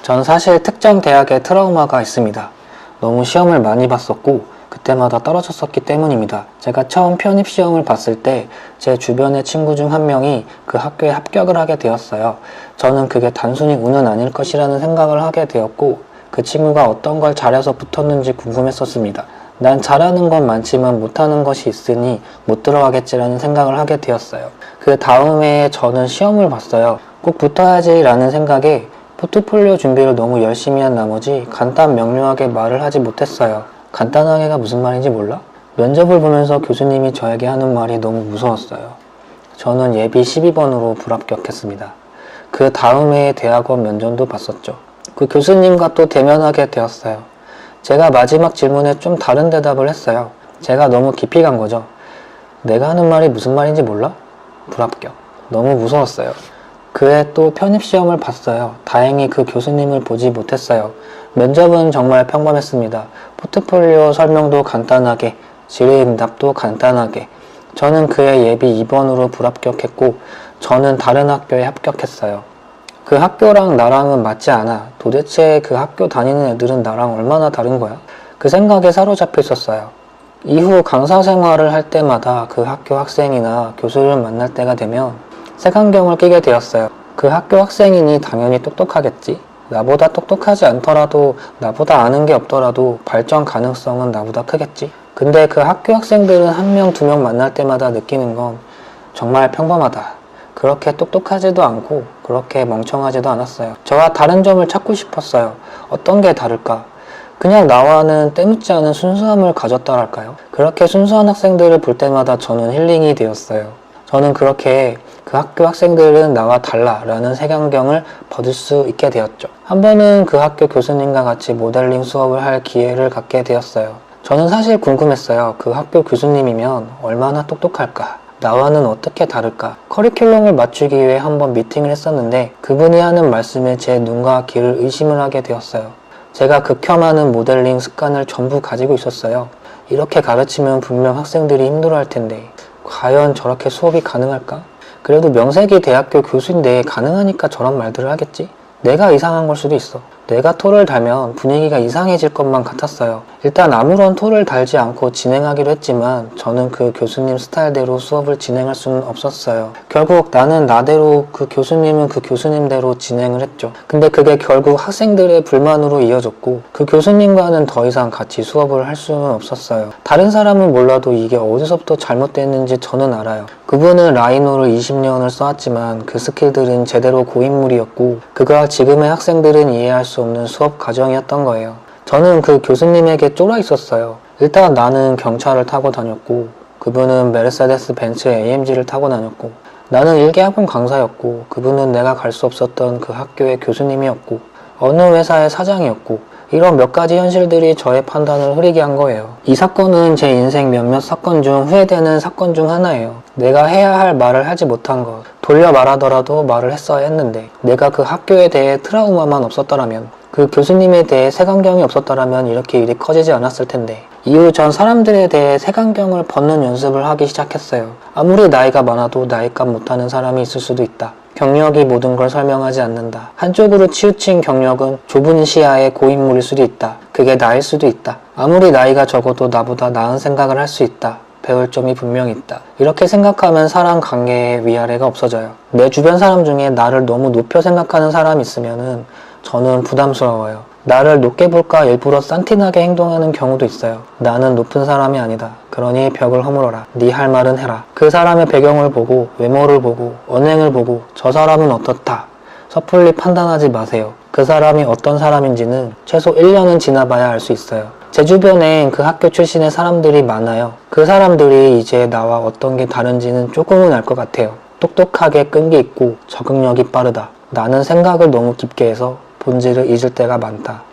전 사실 특정 대학에 트라우마가 있습니다. 너무 시험을 많이 봤었고 그때마다 떨어졌었기 때문입니다. 제가 처음 편입시험을 봤을 때 제 주변의 친구 중 한 명이 그 학교에 합격을 하게 되었어요. 저는 그게 단순히 운은 아닐 것이라는 생각을 하게 되었고 그 친구가 어떤 걸 잘해서 붙었는지 궁금했었습니다. 난 잘하는 건 많지만 못하는 것이 있으니 못 들어가겠지라는 생각을 하게 되었어요. 그 다음에 저는 시험을 봤어요. 꼭 붙어야지 라는 생각에 포트폴리오 준비를 너무 열심히 한 나머지 간단 명료하게 말을 하지 못했어요. 간단하게가 무슨 말인지 몰라? 면접을 보면서 교수님이 저에게 하는 말이 너무 무서웠어요. 저는 예비 12번으로 불합격했습니다. 그 다음에 대학원 면접도 봤었죠. 그 교수님과 또 대면하게 되었어요. 제가 마지막 질문에 좀 다른 대답을 했어요. 제가 너무 깊이 간 거죠. 내가 하는 말이 무슨 말인지 몰라? 불합격. 너무 무서웠어요. 그해 또 편입시험을 봤어요. 다행히 그 교수님을 보지 못했어요. 면접은 정말 평범했습니다. 포트폴리오 설명도 간단하게, 질의응답도 간단하게. 저는 그해 예비 2번으로 불합격했고 저는 다른 학교에 합격했어요. 그 학교랑 나랑은 맞지 않아. 도대체 그 학교 다니는 애들은 나랑 얼마나 다른 거야? 그 생각에 사로잡혀 있었어요. 이후 강사 생활을 할 때마다 그 학교 학생이나 교수를 만날 때가 되면 색안경을 끼게 되었어요. 그 학교 학생이니 당연히 똑똑하겠지. 나보다 똑똑하지 않더라도 나보다 아는 게 없더라도 발전 가능성은 나보다 크겠지. 근데 그 학교 학생들은 한 명, 두 명 만날 때마다 느끼는 건 정말 평범하다. 그렇게 똑똑하지도 않고 그렇게 멍청하지도 않았어요. 저와 다른 점을 찾고 싶었어요. 어떤 게 다를까? 그냥 나와는 때묻지 않은 순수함을 가졌다랄까요? 그렇게 순수한 학생들을 볼 때마다 저는 힐링이 되었어요. 저는 그렇게 그 학교 학생들은 나와 달라 라는 색안경을 벗을 수 있게 되었죠. 한 번은 그 학교 교수님과 같이 모델링 수업을 할 기회를 갖게 되었어요. 저는 사실 궁금했어요. 그 학교 교수님이면 얼마나 똑똑할까? 나와는 어떻게 다를까? 커리큘럼을 맞추기 위해 한번 미팅을 했었는데 그분이 하는 말씀에 제 눈과 귀를 의심을 하게 되었어요. 제가 극혐하는 모델링 습관을 전부 가지고 있었어요. 이렇게 가르치면 분명 학생들이 힘들어할 텐데 과연 저렇게 수업이 가능할까? 그래도 명색이 대학교 교수인데 가능하니까 저런 말들을 하겠지? 내가 이상한 걸 수도 있어. 내가 토를 달면 분위기가 이상해질 것만 같았어요. 일단 아무런 토를 달지 않고 진행하기로 했지만 저는 그 교수님 스타일대로 수업을 진행할 수는 없었어요. 결국 나는 나대로, 그 교수님은 그 교수님대로 진행을 했죠. 근데 그게 결국 학생들의 불만으로 이어졌고 그 교수님과는 더 이상 같이 수업을 할 수는 없었어요. 다른 사람은 몰라도 이게 어디서부터 잘못됐는지 저는 알아요. 그분은 라이노를 20년을 써왔지만 그 스킬들은 제대로 고인물이었고 그가 지금의 학생들은 이해할 수 없는 수업 과정이었던 거예요. 저는 그 교수님에게 쫄아 있었어요. 일단 나는 경차를 타고 다녔고 그분은 메르세데스 벤츠 AMG를 타고 다녔고 나는 일개학원 강사였고 그분은 내가 갈 수 없었던 그 학교의 교수님이었고 어느 회사의 사장이었고 이런 몇 가지 현실들이 저의 판단을 흐리게 한 거예요. 이 사건은 제 인생 몇몇 사건 중 후회되는 사건 중 하나예요. 내가 해야 할 말을 하지 못한 것. 돌려 말하더라도 말을 했어야 했는데 내가 그 학교에 대해 트라우마만 없었더라면 그 교수님에 대해 색안경이 없었더라면 이렇게 일이 커지지 않았을 텐데 이후 전 사람들에 대해 색안경을 벗는 연습을 하기 시작했어요. 아무리 나이가 많아도 나이값 못하는 사람이 있을 수도 있다. 경력이 모든 걸 설명하지 않는다. 한쪽으로 치우친 경력은 좁은 시야의 고인물일 수도 있다. 그게 나일 수도 있다. 아무리 나이가 적어도 나보다 나은 생각을 할 수 있다. 배울 점이 분명히 있다. 이렇게 생각하면 사람 관계에 위아래가 없어져요. 내 주변 사람 중에 나를 너무 높여 생각하는 사람이 있으면은 저는 부담스러워요. 나를 높게 볼까 일부러 싼티나게 행동하는 경우도 있어요. 나는 높은 사람이 아니다. 그러니 벽을 허물어라. 네 할 말은 해라. 그 사람의 배경을 보고 외모를 보고 언행을 보고 저 사람은 어떻다. 섣불리 판단하지 마세요. 그 사람이 어떤 사람인지는 최소 1년은 지나봐야 알 수 있어요. 제 주변엔 그 학교 출신의 사람들이 많아요. 그 사람들이 이제 나와 어떤 게 다른지는 조금은 알 것 같아요. 똑똑하게 끈기 있고 적응력이 빠르다. 나는 생각을 너무 깊게 해서 본질을 잊을 때가 많다.